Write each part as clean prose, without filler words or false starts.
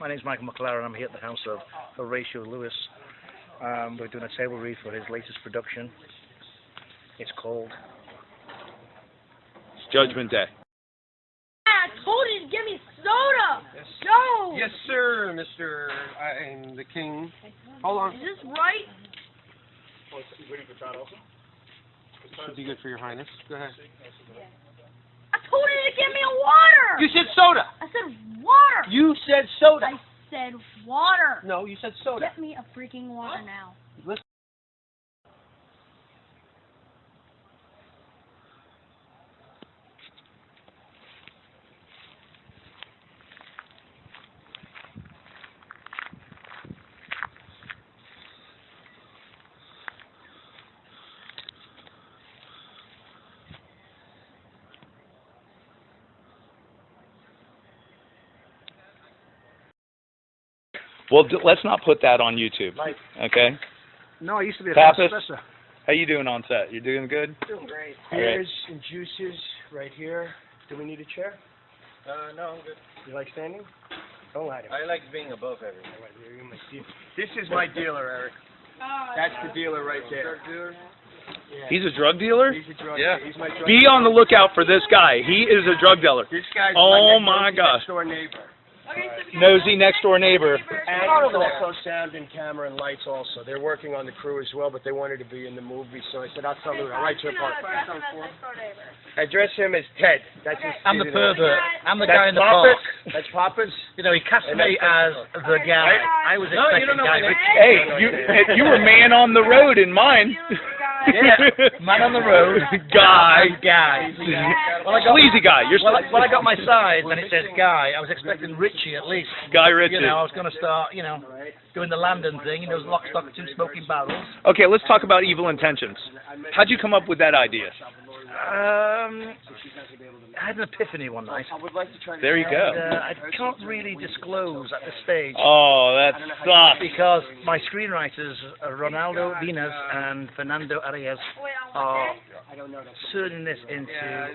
My name's Michael McLaren. I'm here at the house of Horatio Lewis. We're doing a table read for his latest production. It's called Judgment Day. I told you to give me soda! Yes. No! Yes, sir, Mr. I'm the king. Hold on. Is this right? Oh, he's waiting for Todd also? Should be good for your highness. Go ahead. I told you to give me a water! You said soda! I said water! You said soda! I said water! No, you said soda. Get me a freaking water now. Listen. Well, let's not put that on YouTube. Mike. Okay. No, I used to be a Pappas, professor. how you doing on set? You doing good? Doing great. All right. Beers and juices right here. Do we need a chair? No, I'm good. You like standing? Don't lie to me. I like being above everything. This is my dealer, Eric. That's the dealer right there. Yeah. He's a drug dealer? He's a drug Yeah. dealer. He's my drug Be on the lookout for this guy. He is a drug dealer. This guy's Oh my my gosh. next door neighbor. Nosy next door neighbor. And it's also sound and camera and lights also. They're working on the crew as well, but they wanted to be in the movie, so I said, I'll tell you, I'll write you a part. Address him as Ted. That's his I'm the his name. pervert. I'm the That's guy in the Pappas. park. That's Pappas. You know, he cast And me that's- as the guy. I was No, expecting you don't know Guy my name. Ritchie. Hey, you were man on the road in mine. Yeah, man on the road. Guy. Guy. Sleazy guy. You're When I got my size and it says Guy, I was expecting Richie at least. Guy Ritchie. You know, I was going to start, doing the Landon thing, lock, stock, two smoking barrels. Okay, let's talk about Evil Intentions. How'd you come up with that idea? I had an epiphany one night. I would like to try to There you go. And, I can't really disclose at this stage Oh, that sucks. because my screenwriters, Ronaldo Vinas and Fernando Arias, are turning this into a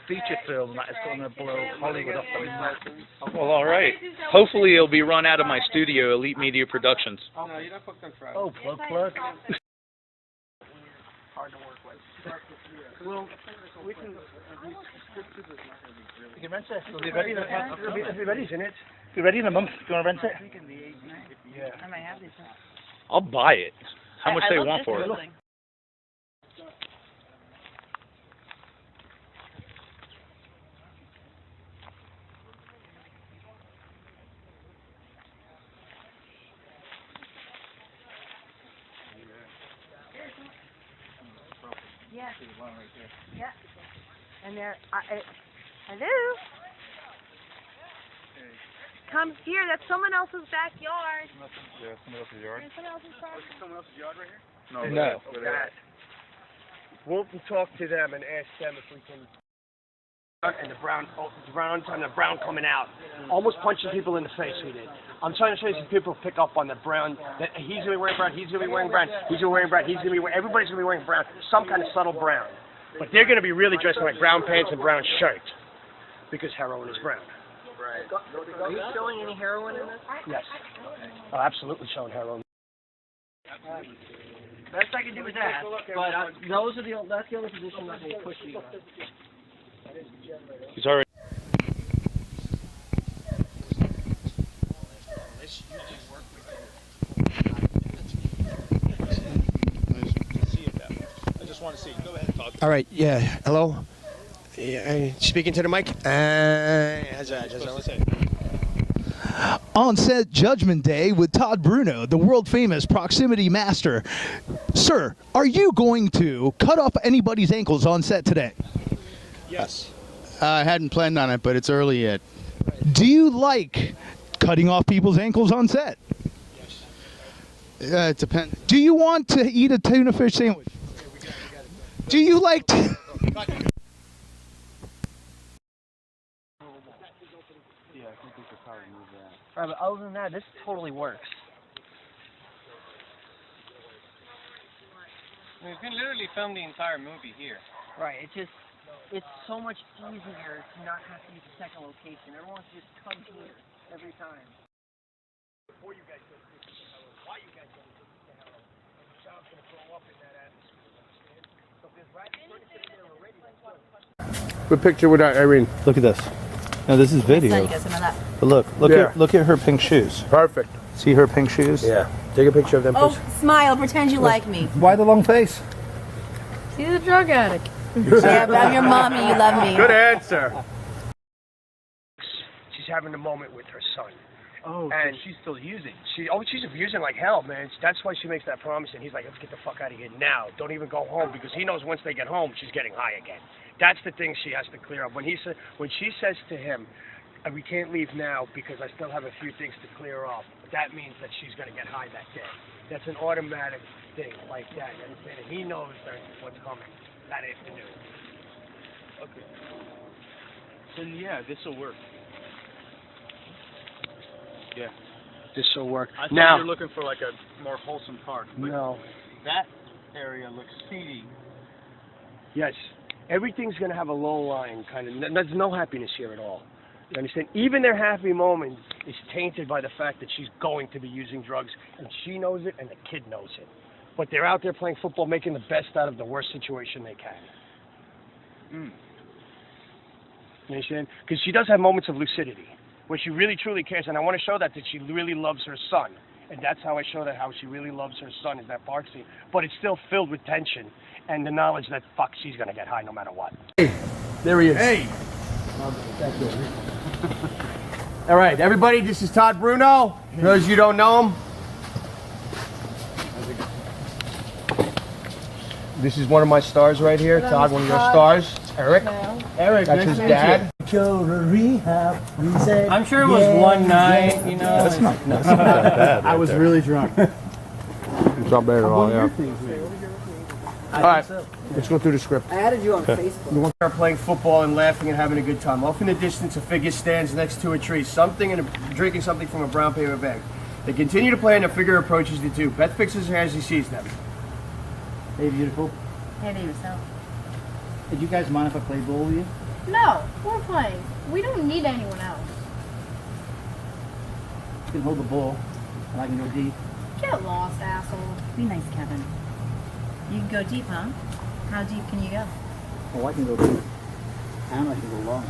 feature film that is going to blow Hollywood off the map. Well, all right. Hopefully it'll be run out of my studio, Elite Media Productions. No, you're not booked on Friday. Oh, plug. Hard to work with. Well, we can. You can rent it. It'll be ready. It'll be ready, isn't it? Be ready in a month. Do you want to rent it? Yeah. I might have these. I'll buy it. How much they want for it? Yeah. Yeah. And there, hello? Come here, that's someone else's backyard. Yeah, someone else's yard. There's someone else's property. Someone else's yard right here? No. That. We'll talk to them and ask them if we can. And the brown coming out, almost punching people in the face. We did. I'm trying to show you some people pick up on the brown. That he's gonna be wearing brown. He's gonna be wearing brown. He's gonna be wearing brown. He's gonna be. Everybody's gonna be wearing brown. Some kind of subtle brown. But they're gonna be really dressed in like brown pants and brown shirt, because heroin is brown. Right. Are you showing any heroin in this? Yes. Oh, absolutely showing heroin. Best I can do is that. But that's the only position that they push you. He's already. I just want to see. Go ahead and talk. All right. Yeah. Hello. Yeah, speaking to the mic. On set Judgment Day with Todd Bruno, the world-famous proximity master. Sir, are you going to cut off anybody's ankles on set today? Yes. I hadn't planned on it, but it's early yet. Do you like cutting off people's ankles on set? It depends. Do you want to eat a tuna fish sandwich? Do you like to... All right, but other than that, this totally works. We can literally film the entire movie here. Right, it's so much easier to not have to use a second location. Everyone wants to just come here. Every time. Before you guys get addicted to heroin, why you guys get addicted to heroin. And the child's going to grow up in that atmosphere, understand? So if there's rats in there already, that's good. Good picture with Irene. Look at this. Now this is video. But look at her pink shoes. Perfect. See her pink shoes? Yeah. Take a picture of them, please. Smile, pretend you like me. Why the long face? She's a drug addict. Yeah, but I'm your mommy, you love me. Good answer. She's having a moment with her son. Oh, And so she's still using. she's abusing like hell, man. That's why she makes that promise, and he's like, let's get the fuck out of here now. Don't even go home, because he knows once they get home, she's getting high again. That's the thing she has to clear up. When she says to him, we can't leave now because I still have a few things to clear off, that means that she's going to get high that day. That's an automatic thing like that. You understand? And he knows what's coming that afternoon. Okay. Then yeah, this will work. Yeah. This will work. I thought Now, you were looking for like a more wholesome park. But no. that area looks seedy. Yes. Everything's going to have a low line, kind of. There's no happiness here at all. You understand? Even their happy moment is tainted by the fact that she's going to be using drugs, and she knows it, and the kid knows it. But they're out there playing football, making the best out of the worst situation they can. You understand? Because she does have moments of lucidity, where she really, truly cares, and I want to show that she really loves her son. And that's how I show that how she really loves her son, is that park scene. But it's still filled with tension and the knowledge that, fuck, she's going to get high no matter what. There he is. Hey. All right, everybody, this is Todd Bruno. For those of you who don't know him, this is one of my stars right here. Todd, one of your stars. Eric. Eric, that's his dad. I'm sure it was one night, you know. That's not bad. I was really drunk. It's not bad at all, yeah. All right, let's go through the script. I added you on Facebook. They're playing football and laughing and having a good time. Off in the distance, a figure stands next to a tree, drinking something from a brown paper bag. They continue to play and the figure approaches the two. Beth fixes her hair as he sees them. Hey, beautiful. Hey there yourself. Did you guys mind if I play ball with you? No, we're playing. We don't need anyone else. You can hold the ball, and I can go deep. Get lost, asshole. Be nice, Kevin. You can go deep, huh? How deep can you go? Oh, I can go deep. And I can go long.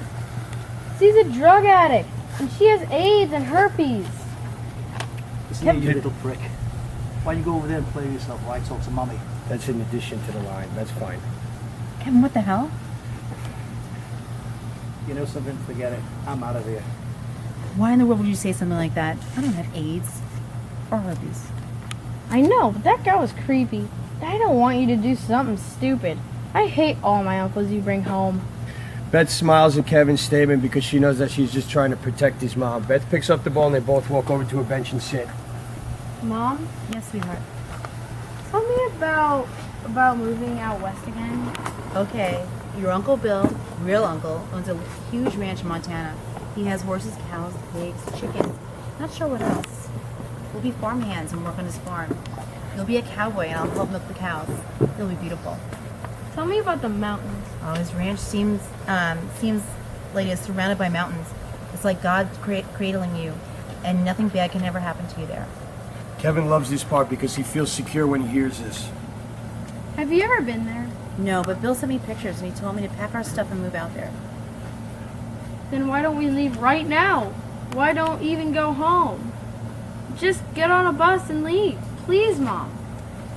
She's a drug addict, and she has AIDS and herpes. Listen, you little prick. Why you go over there and play yourself while I talk to mommy? That's in addition to the line. That's fine. Kevin, what the hell? You know something? Forget it. I'm out of here. Why in the world would you say something like that? I don't have AIDS or herpes. I know, but that guy was creepy. I don't want you to do something stupid. I hate all my uncles you bring home. Beth smiles at Kevin's statement because she knows that she's just trying to protect his mom. Beth picks up the ball and they both walk over to a bench and sit. Mom, Yes, sweetheart. tell me about moving out west again. Okay, your Uncle Bill, real uncle, owns a huge ranch in Montana. He has horses, cows, pigs, chickens, not sure what else. We'll be farmhands and work on his farm. You'll be a cowboy and I'll help milk the cows. It'll be beautiful. Tell me about the mountains. Oh, his ranch seems like it's surrounded by mountains. It's like God cradling you, and nothing bad can ever happen to you there. Kevin loves this part because he feels secure when he hears this. Have you ever been there? No, but Bill sent me pictures and he told me to pack our stuff and move out there. Then why don't we leave right now? Why don't even go home? Just get on a bus and leave. Please, Mom.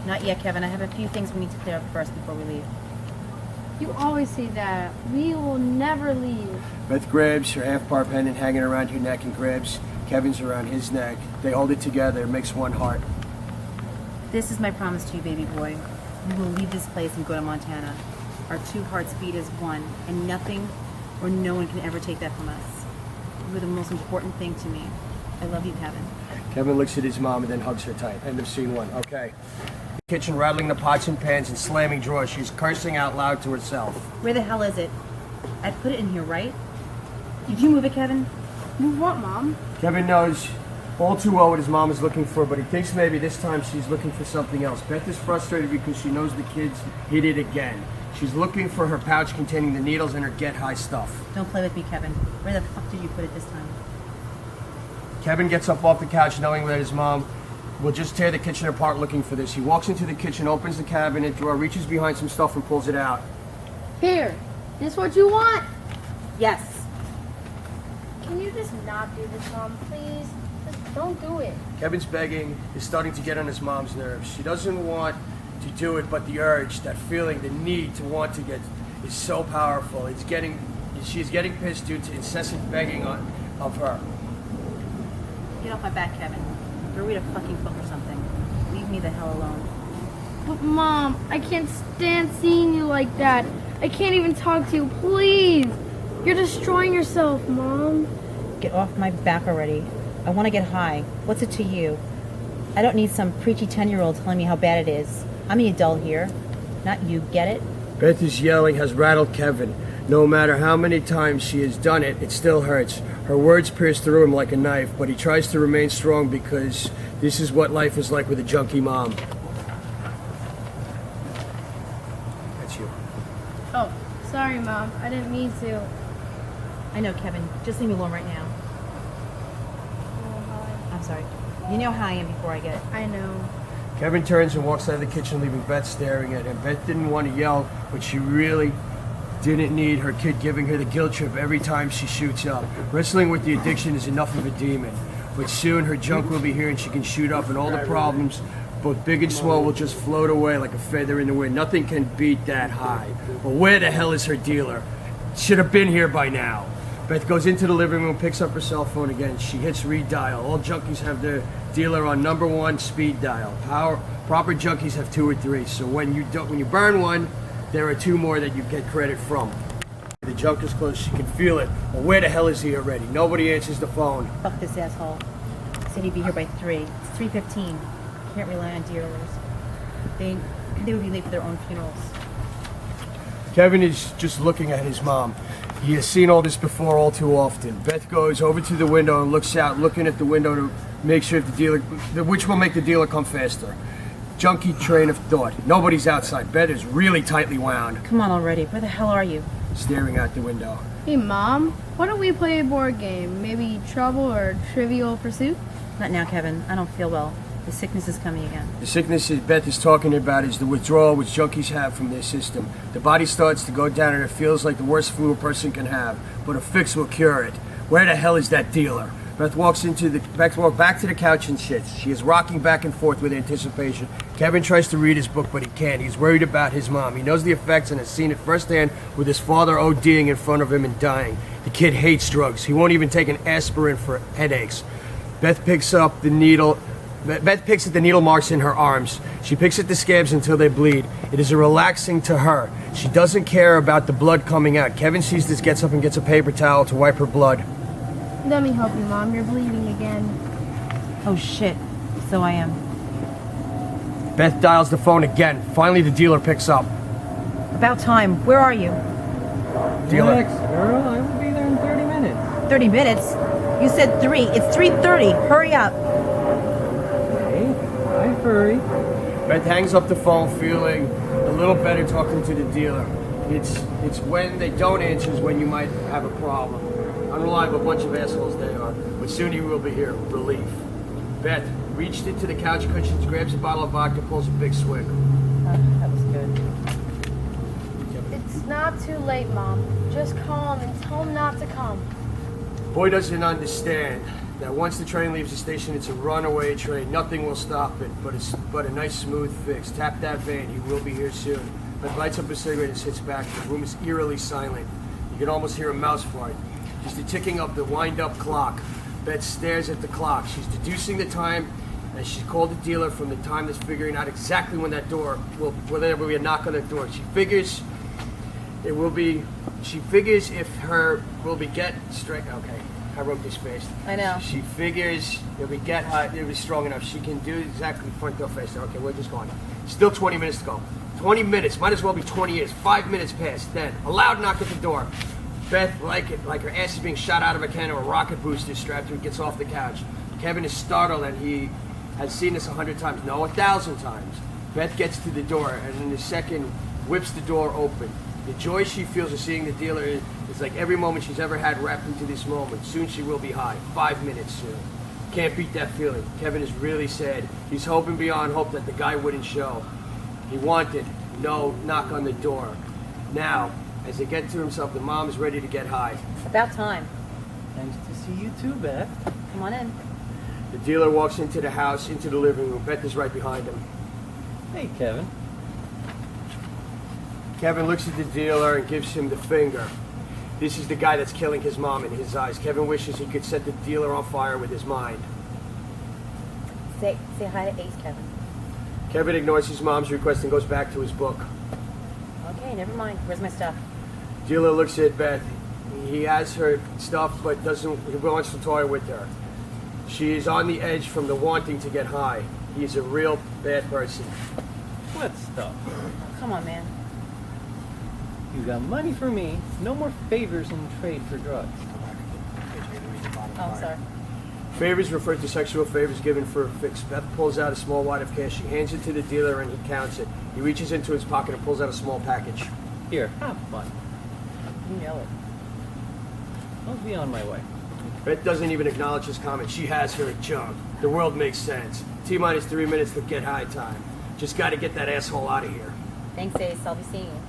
Not yet, Kevin. I have a few things we need to clear up first before we leave. You always say that. We will never leave. Beth grabs her half-part pendant hanging around her neck and grabs Kevin's around his neck. They hold it together. It makes one heart. This is my promise to you, baby boy. We will leave this place and go to Montana. Our two hearts beat as one, and nothing or no one can ever take that from us. You are the most important thing to me. I love you, Kevin. Kevin looks at his mom and then hugs her tight. End of scene one. Okay. Kitchen rattling the pots and pans and slamming drawers. She's cursing out loud to herself. Where the hell is it? I put it in here, right? Did you move it, Kevin? Move what, Mom? Kevin knows all too well what his mom is looking for, but he thinks maybe this time she's looking for something else. Beth is frustrated because she knows the kids hid it again. She's looking for her pouch containing the needles and her get high stuff. Don't play with me, Kevin. Where the fuck did you put it this time? Kevin gets up off the couch knowing that his mom will just tear the kitchen apart looking for this. He walks into the kitchen, opens the cabinet drawer, reaches behind some stuff and pulls it out. Here, this what you want? Yes. Can you just not do this, Mom, please? Just don't do it. Kevin's begging is starting to get on his mom's nerves. She doesn't want to do it, but the urge, that feeling, the need to want to get is so powerful. She's getting pissed due to incessant begging of her. Get off my back, Kevin. Go read a fucking book or something. Leave me the hell alone. But Mom, I can't stand seeing you like that. I can't even talk to you, please. You're destroying yourself, Mom. Get off my back already. I want to get high. What's it to you? I don't need some preachy 10-year-old telling me how bad it is. I'm the adult here, not you. Get it? Beth's yelling has rattled Kevin. No matter how many times she has done it, it still hurts. Her words pierce through him like a knife, but he tries to remain strong because this is what life is like with a junkie mom. That's you. Oh, sorry, Mom. I didn't mean to. I know, Kevin. Just leave me alone right now. I'm sorry. You know how I am before I get it. I know. Kevin turns and walks out of the kitchen, leaving Beth staring at him. Beth didn't want to yell, but she really didn't need her kid giving her the guilt trip every time she shoots up. Wrestling with the addiction is enough of a demon, but soon her junk will be here and she can shoot up, and all the problems, both big and small, will just float away like a feather in the wind. Nothing can beat that high. But where the hell is her dealer? Should have been here by now. Beth goes into the living room, picks up her cell phone again. She hits redial. All junkies have their dealer on #1 speed dial. Proper junkies have 2 or 3. So when you burn one, there are 2 more that you get credit from. The junk is close. She can feel it. Well, where the hell is he already? Nobody answers the phone. Fuck this asshole. Said he'd be here by 3. It's 3:15. Can't rely on dealers. They would be late for their own funerals. Kevin is just looking at his mom. He has seen all this before all too often. Beth goes over to the window and looks out, looking at the window to make sure if the dealer, which will make the dealer come faster. Junkie train of thought. Nobody's outside. Beth is really tightly wound. Come on already. Where the hell are you? Staring out the window. Hey, Mom. Why don't we play a board game? Maybe Trouble or Trivial Pursuit? Not now, Kevin. I don't feel well. The sickness is coming again. The sickness that Beth is talking about is the withdrawal which junkies have from their system. The body starts to go down and it feels like the worst flu a person can have, but a fix will cure it. Where the hell is that dealer? Beth walks back to the couch and sits. She is rocking back and forth with anticipation. Kevin tries to read his book, but he can't. He's worried about his mom. He knows the effects and has seen it firsthand with his father ODing in front of him and dying. The kid hates drugs. He won't even take an aspirin for headaches. Beth picks at the needle marks in her arms. She picks at the scabs until they bleed. It is relaxing to her. She doesn't care about the blood coming out. Kevin sees this, gets up and gets a paper towel to wipe her blood. Let me help you, Mom. You're bleeding again. Oh shit. So I am. Beth dials the phone again. Finally, the dealer picks up. About time. Where are you? Dealer. Relax, girl. I will be there in 30 minutes. 30 minutes? You said 3. It's 3:30. Hurry up. Okay, I hurry. Beth hangs up the phone feeling a little better talking to the dealer. It's when they don't answer is when you might have a problem. Unreliable bunch of assholes they are. But soon he will be here. Relief. Beth reached into the couch cushions, grabs a bottle of vodka, pulls a big swig. That was good. It's not too late, Mom. Just call him and tell him not to come. Boy doesn't understand that once the train leaves the station, it's a runaway train. Nothing will stop it, but a nice smooth fix. Tap that van. He will be here soon. Beth lights up a cigarette and sits back. The room is eerily silent. You can almost hear a mouse fart. Just the ticking of the wind-up clock. Beth stares at the clock. She's deducing the time, and she's called the dealer from the time that's figuring out exactly when that door will there will be a knock on the door. She figures if her will be get straight. Okay, I wrote this fast. I know. She figures it'll be strong enough. She can do exactly front door faster. Okay, we're just going. Still 20 minutes to go. 20 minutes. Might as well be 20 years. 5 minutes past. Then a loud knock at the door. Beth, like her ass is being shot out of a cannon with a rocket booster strapped to it, gets off the couch. Kevin is startled and he has seen this 100 times. No, 1,000 times. Beth gets to the door and in a second whips the door open. The joy she feels of seeing the dealer is like every moment she's ever had wrapped into this moment. Soon she will be high. 5 minutes soon. Can't beat that feeling. Kevin is really sad. He's hoping beyond hope that the guy wouldn't show. He wanted no knock on the door. Now, as he gets to himself, the mom is ready to get high. About time. Nice to see you too, Beth. Come on in. The dealer walks into the house, into the living room. Beth is right behind him. Hey, Kevin. Kevin looks at the dealer and gives him the finger. This is the guy that's killing his mom in his eyes. Kevin wishes he could set the dealer on fire with his mind. Say hi to Ace, Kevin. Kevin ignores his mom's request and goes back to his book. Okay, never mind. Where's my stuff? Dealer looks at Beth. He has her stuff, but he wants to toy with her. She is on the edge from the wanting to get high. He's a real bad person. What stuff? Come on, man. You got money for me. No more favors in trade for drugs. Oh, sorry. Favors refer to sexual favors given for a fix. Beth pulls out a small wad of cash. She hands it to the dealer and he counts it. He reaches into his pocket and pulls out a small package. Here, have fun. You know it. I'll be on my way. Beth doesn't even acknowledge his comment. She has her junk. The world makes sense. T-minus 3 minutes to get high time. Just got to get that asshole out of here. Thanks, Ace. I'll be seeing you.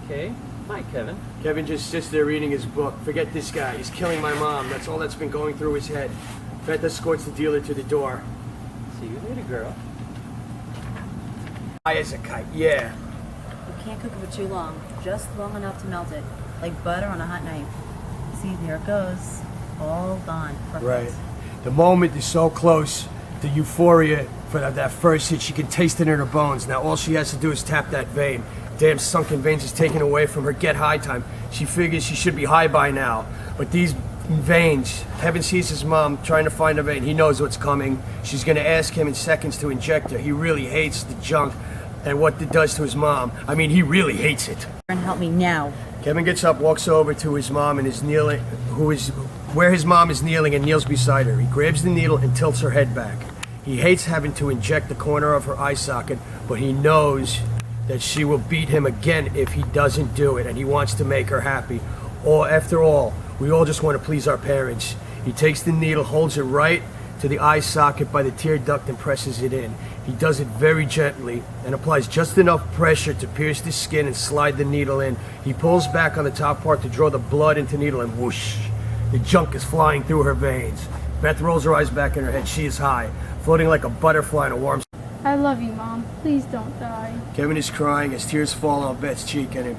Okay. Bye, Kevin. Kevin just sits there reading his book. Forget this guy. He's killing my mom. That's all that's been going through his head. Beth escorts the dealer to the door. See you later, girl. High as a kite. Yeah. You can't cook it for too long. Just long enough to melt it. Like butter on a hot knife. See, there it goes. All gone. Perfect. Right. The moment is so close. The euphoria for that first hit. She can taste it in her bones. Now all she has to do is tap that vein. Damn sunken veins is taken away from her get high time. She figures she should be high by now. But these veins, Kevin sees his mom trying to find a vein. He knows what's coming. She's going to ask him in seconds to inject her. He really hates the junk and what it does to his mom. I mean, he really hates it. And help me now. Kevin gets up, walks over to his mom and is kneeling, where his mom is kneeling and kneels beside her. He grabs the needle and tilts her head back. He hates having to inject the corner of her eye socket, but he knows that she will beat him again if he doesn't do it, and he wants to make her happy. Or after all, we all just want to please our parents. He takes the needle, holds it right to the eye socket by the tear duct and presses it in. He does it very gently and applies just enough pressure to pierce the skin and slide the needle in. He pulls back on the top part to draw the blood into the needle and whoosh, the junk is flying through her veins. Beth rolls her eyes back in her head. She is high, floating like a butterfly in a warm... I love you, Mom. Please don't die. Kevin is crying as tears fall on Beth's cheek, and it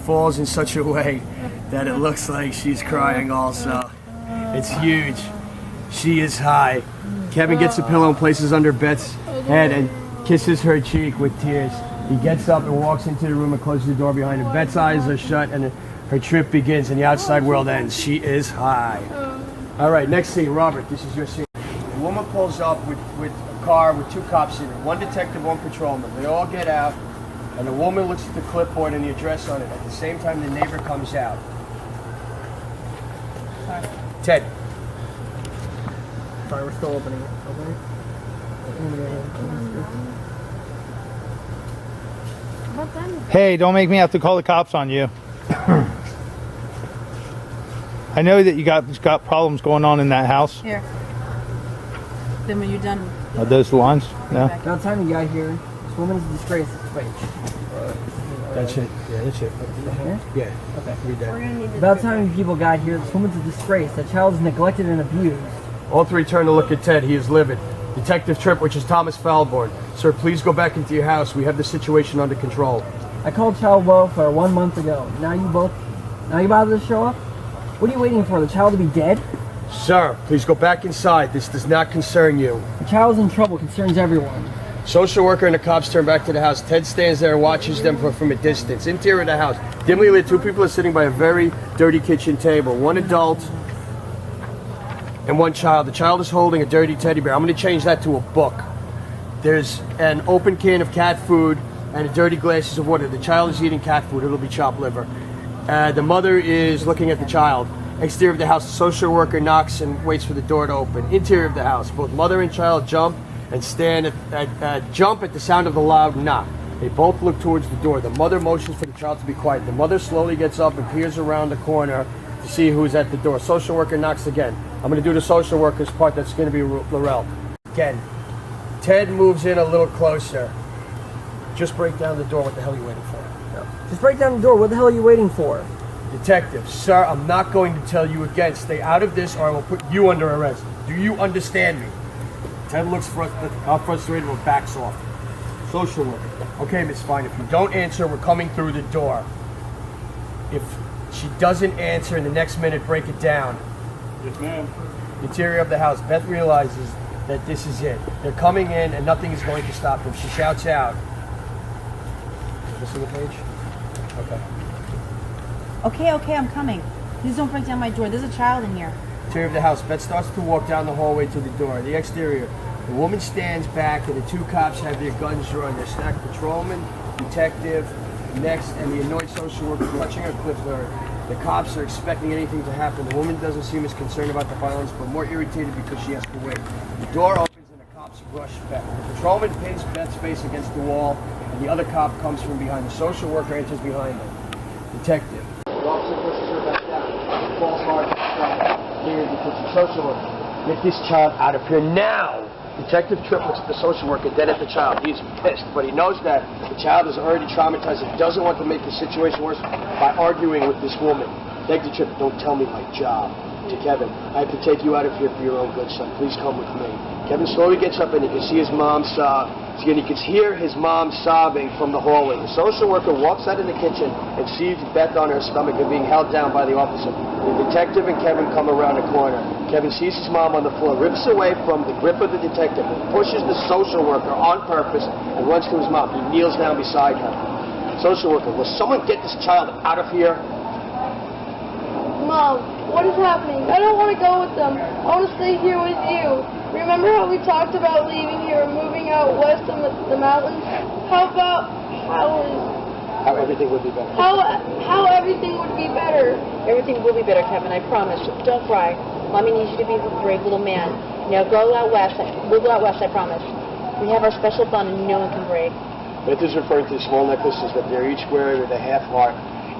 falls in such a way that it looks like she's crying also. It's huge. She is high. Kevin gets a pillow and places under Beth's head and kisses her cheek with tears. He gets up and walks into the room and closes the door behind him. Beth's eyes are shut and her trip begins and the outside world ends. She is high. All right, next scene. Robert, this is your scene. A woman pulls up with a car with 2 cops in it. 1 detective, 1 patrolman. They all get out and the woman looks at the clipboard and the address on it. At the same time, the neighbor comes out. Sorry. Ted. Sorry, we're still opening it. About them. Hey, don't make me have to call the cops on you. I know that you got problems going on in that house. Here. Then when you're done. Are those the lines? No. About time you got here. This woman's a disgrace. Wait. That's it. Yeah, that's it. Yeah. Okay. Read that. About time you people got here. This woman's a disgrace. That child is neglected and abused. All 3 turn to look at Ted. He is livid. Detective Tripp, which is Thomas Falborn. Sir, please go back into your house. We have the situation under control. I called child welfare 1 month ago. Now you about to show up? What are you waiting for? The child to be dead? Sir, please go back inside. This does not concern you. The child's in trouble. Concerns everyone. Social worker and the cops turn back to the house. Ted stands there and watches them from a distance. Interior of the house. Dimly lit, 2 people are sitting by a very dirty kitchen table. 1 adult and 1 child. The child is holding a dirty teddy bear. I'm going to change that to a book. There's an open can of cat food and dirty glasses of water. The child is eating cat food. It'll be chopped liver. The mother is looking at the child. Exterior of the house, the social worker knocks and waits for the door to open. Interior of the house, both mother and child jump and jump at the sound of the loud knock. They both look towards the door. The mother motions for the child to be quiet. The mother slowly gets up and peers around the corner to see who's at the door. Social worker knocks again. I'm going to do the social worker's part. That's going to be Laurel. Again, Ted moves in a little closer. Just break down the door. What the hell are you waiting for? No. Just break down the door. What the hell are you waiting for? Detective, sir, I'm not going to tell you again. Stay out of this or I will put you under arrest. Do you understand me? Ted looks frustrated and backs off. Social worker. Okay, Miss Fine, if you don't answer, we're coming through the door. If she doesn't answer in the next minute, break it down. Yes, ma'am. Interior of the house. Beth realizes that this is it. They're coming in and nothing is going to stop them. She shouts out. Is this on the page? Okay. Okay, I'm coming. Please don't break down my door. There's a child in here. Interior of the house. Beth starts to walk down the hallway to the door. The exterior. The woman stands back and the two cops have their guns drawn. They're stacked patrolman, detective, next, and the annoyed social worker clutching her clipboard. The cops are expecting anything to happen. The woman doesn't seem as concerned about the violence, but more irritated because she has to wait. The door opens and the cops rush back. The patrolman pins Beth's face against the wall, and the other cop comes from behind. The social worker enters behind them. Detective. The officer pushes her back down. She falls hard. Here because the social worker. Get this child out of here now! Detective Tripp looks at the social worker, then at the child. He's pissed, but he knows that the child is already traumatized and doesn't want to make the situation worse by arguing with this woman. Detective Tripp, don't tell me my job. To Kevin, I have to take you out of here for your own good, son. Please come with me. Kevin slowly gets up and he can see his mom he can hear his mom sobbing from the hallway. The social worker walks out of the kitchen and sees Beth on her stomach and being held down by the officer. The detective and Kevin come around the corner. Kevin sees his mom on the floor, rips away from the grip of the detective, pushes the social worker on purpose, and runs to his mom. He kneels down beside her. Social worker, will someone get this child out of here? Mom, what is happening? I don't want to go with them. I want to stay here with you. Remember how we talked about leaving here and moving out west of the mountains? How everything would be better. How everything would be better. Everything will be better, Kevin, I promise. Don't cry. Mommy needs you to be a brave little man. Now go out west. We'll go out west, I promise. We have our special bond and no one can break. Beth is referring to the small necklaces that they're each wearing with a half heart.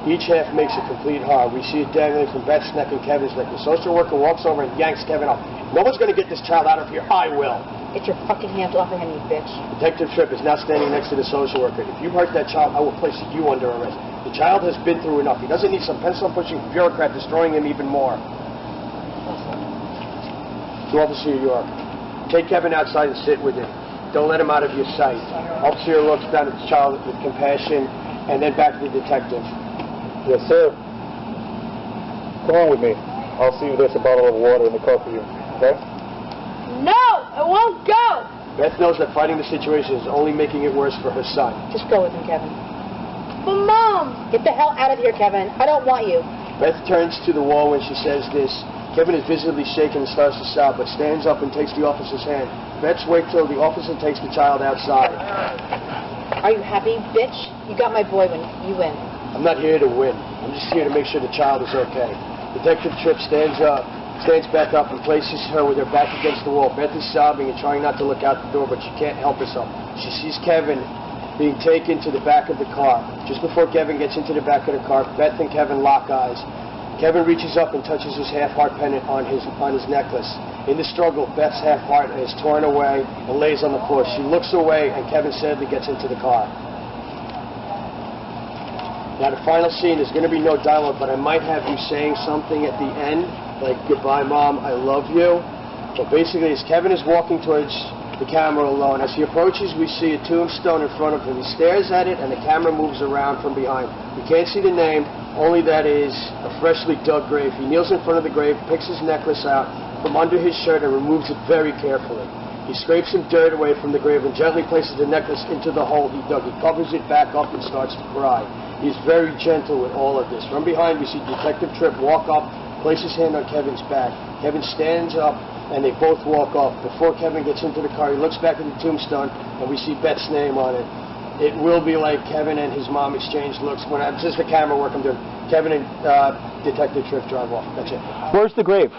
Each half makes a complete heart. We see it dangling from Beth's neck and Kevin's neck. The social worker walks over and yanks Kevin up. No one's going to get this child out of here. I will. Get your fucking hands off of him, you bitch. Detective Tripp is now standing next to the social worker. If you hurt that child, I will place you under arrest. The child has been through enough. He doesn't need some pencil-pushing bureaucrat destroying him even more. To Officer York, take Kevin outside and sit with him. Don't let him out of your sight. Officer looks down at the child with compassion and then back to the detective. Yes, sir. Come on with me. I'll see you there's a bottle of water in the car for you. Okay? No, I won't go. Beth knows that fighting the situation is only making it worse for her son. Just go with him, Kevin. But Mom! Get the hell out of here, Kevin. I don't want you. Beth turns to the wall when she says this. Kevin is visibly shaken and starts to sob, but stands up and takes the officer's hand. Beth waits till the officer takes the child outside. Are you happy, bitch? You got my boy when you win. I'm not here to win. I'm just here to make sure the child is okay. Detective Tripp stands back up and places her with her back against the wall. Beth is sobbing and trying not to look out the door, but she can't help herself. She sees Kevin being taken to the back of the car. Just before Kevin gets into the back of the car, Beth and Kevin lock eyes. Kevin reaches up and touches his half-heart pendant on his necklace. In the struggle, Beth's half-heart is torn away and lays on the floor. She looks away, and Kevin sadly gets into the car. Now, the final scene is going to be no dialogue, but I might have you saying something at the end, like, goodbye, Mom, I love you. But basically, as Kevin is walking towards the camera alone, as he approaches, we see a tombstone in front of him. He stares at it, and the camera moves around from behind. We can't see the name, only that is a freshly dug grave. He kneels in front of the grave, picks his necklace out from under his shirt, and removes it very carefully. He scrapes some dirt away from the grave and gently places the necklace into the hole he dug. He covers it back up and starts to cry. He's very gentle with all of this. From behind, we see Detective Tripp walk up, place his hand on Kevin's back. Kevin stands up, and they both walk off. Before Kevin gets into the car, he looks back at the tombstone, and we see Beth's name on it. It will be like Kevin and his mom exchange looks. When it's just the camera work I'm doing. Kevin and Detective Tripp drive off. That's it. Where's the grave?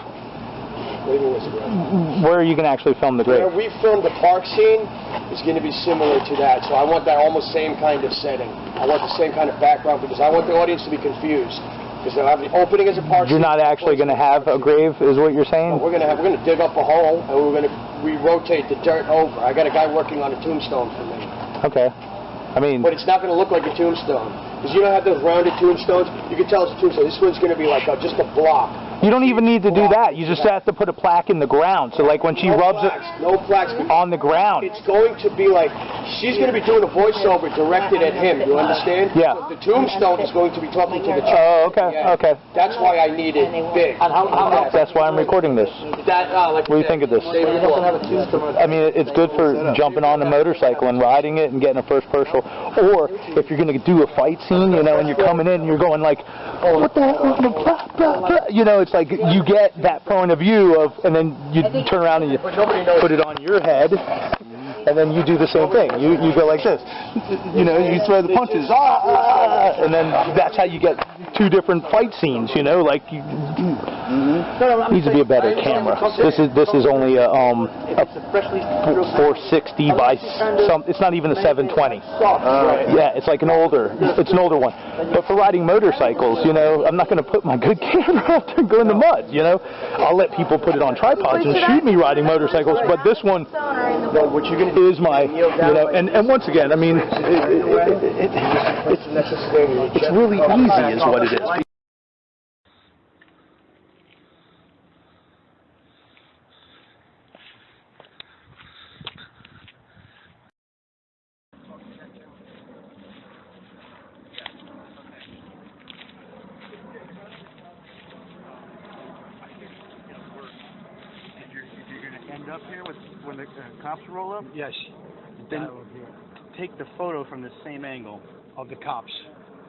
What do you mean, where's the grave? Where are you going to actually film the grave? Where we filmed the park scene is going to be similar to that. So I want that almost same kind of setting. I want the same kind of background because I want the audience to be confused. Because they'll have the opening as a park. You're not actually going to have a grave, is what you're saying? No, we're gonna dig up a hole and we're gonna re-rotate the dirt over. I got a guy working on a tombstone for me. Okay. I mean, but it's not going to look like a tombstone. Because you don't have those rounded tombstones. You can tell it's a tombstone. This one's going to be like just a block. you don't even need to do that. You just have to put a plaque in the ground. So like when she rubs it on the ground. It's going to be like, she's going to be doing a voiceover directed at him. You understand? Yeah. So the tombstone is going to be talking to the child. Oh, okay, okay. That's why I need it big. That's why I'm recording this. What do you think of this? I mean, it's good for jumping on a motorcycle and riding it and getting a first person. Or if you're going to do a fight scene, you know, and you're coming in and you're going like, what the hell? Blah, blah, blah. You know, it's like you get that point of view of, and then you turn around and you put it on your head, and then you do the same thing. You go like this. You know, you throw the punches, and then that's how you get two different fight scenes. You know, like you needs to be a better camera. This is only a 460 by some. It's not even a 720. Yeah, it's like an older. It's an older one. But for riding motorcycles, you know, I'm not going to put my good camera out there and go in the mud. You know, I'll let people put it on tripods and shoot me riding motorcycles. But this one is my, you know, and once again, I mean, it's really easy, is what it is. End up here when the cops roll up? Yes. Then take the photo from the same angle. Of the cops.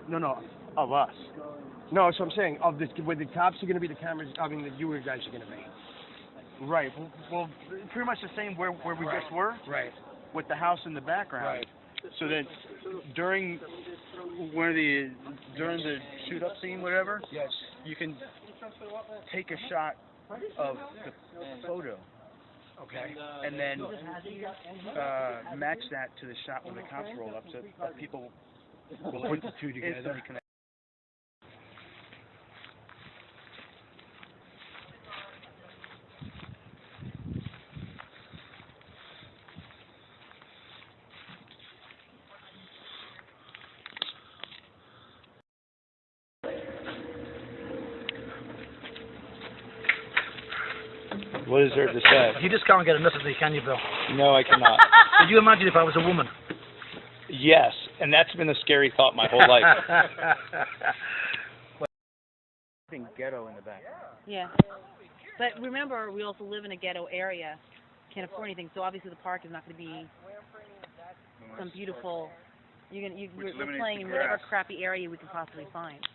No, of us. No, so I'm saying, where the cops are going to be, the cameras, I mean, you guys are going to be. Right. Well, pretty much the same where we just were. Right. With the house in the background. Right. So that during the shoot-up scene, whatever. Yes. You can take a shot of the photo. Okay. And then match that to the shot when the cops roll up, so that people will put the two together. Instantly connect. What is there to say? You just can't get enough of me, can you, Bill? No, I cannot. Could you imagine if I was a woman? Yes, and that's been a scary thought my whole life. Ghetto in the back. Yeah. But remember, we also live in a ghetto area. Can't afford anything, so obviously the park is not going to be some beautiful. We're playing in whatever crappy area we can possibly find.